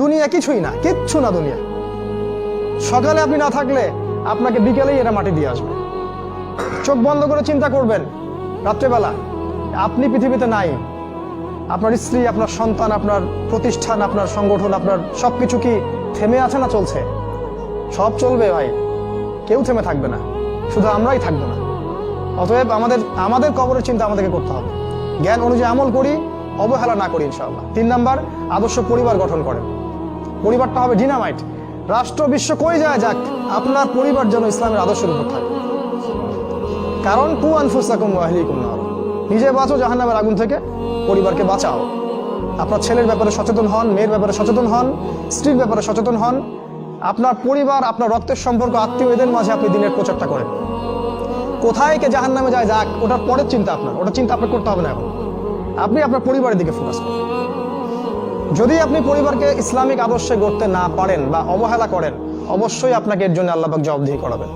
দুনিয়া কিছুই না, কিচ্ছু না দুনিয়া। সকালে আপনি না থাকলে আপনাকে বিকেলেই এরা মাটি দিয়ে আসবে। চোখ বন্ধ করে চিন্তা করবেন রাত্রেবেলা আপনি পৃথিবীতে নাই, আপনার স্ত্রী, আপনার সন্তান, আপনার প্রতিষ্ঠান, আপনার সংগঠন, আপনার সবকিছু কি থেমে আছে না চলছে? সব চলবে ভাই, কেউ থেমে থাকবে না, শুধু আমরাই থাকবো না। অতএব আমাদের কবরের চিন্তা আমাদেরকে করতে হবে। জ্ঞান অনুযায়ী আমল করি, অবহেলা না করি ইনশাআল্লাহ। 3 নাম্বার, আদর্শ পরিবার গঠন করেন। পরিবারটা হবে ডিনামাইট। রাষ্ট্র বিশ্ব কই যায় যাক, আপনার পরিবার যেন ইসলামের আদর্শের উপর থাকে। কারণ কু আনফুসাকুম ওয়া আহলিকুম নার, নিজে বাঁচো জাহান্নামের আগুন থেকে, পরিবারকে বাঁচাও। আপনার ছেলের ব্যাপারে সচেতন হন, মেয়ের ব্যাপারে সচেতন হন, স্ত্রীর ব্যাপারে সচেতন হন। আপনার পরিবার, আপনার রক্তের সম্পর্ক, আত্মীয়, এদের মাঝে আপনি দিনের প্রচারটা করেন। কোথায় কে জাহান্নামে যায় যাক, ওটার পরের চিন্তা আপনার, ওটা চিন্তা আপনার করতে হবে না। এখন আপনি আপনার পরিবারের দিকে ফোকাস করুন। যদি আপনি পরিবারকে ইসলামিক আদর্শে গড়তে না পারেন বা অবহেলা করেন, অবশ্যই আপনাকে এর জন্য আল্লাহ পাক জবাবদিহি করাবেন।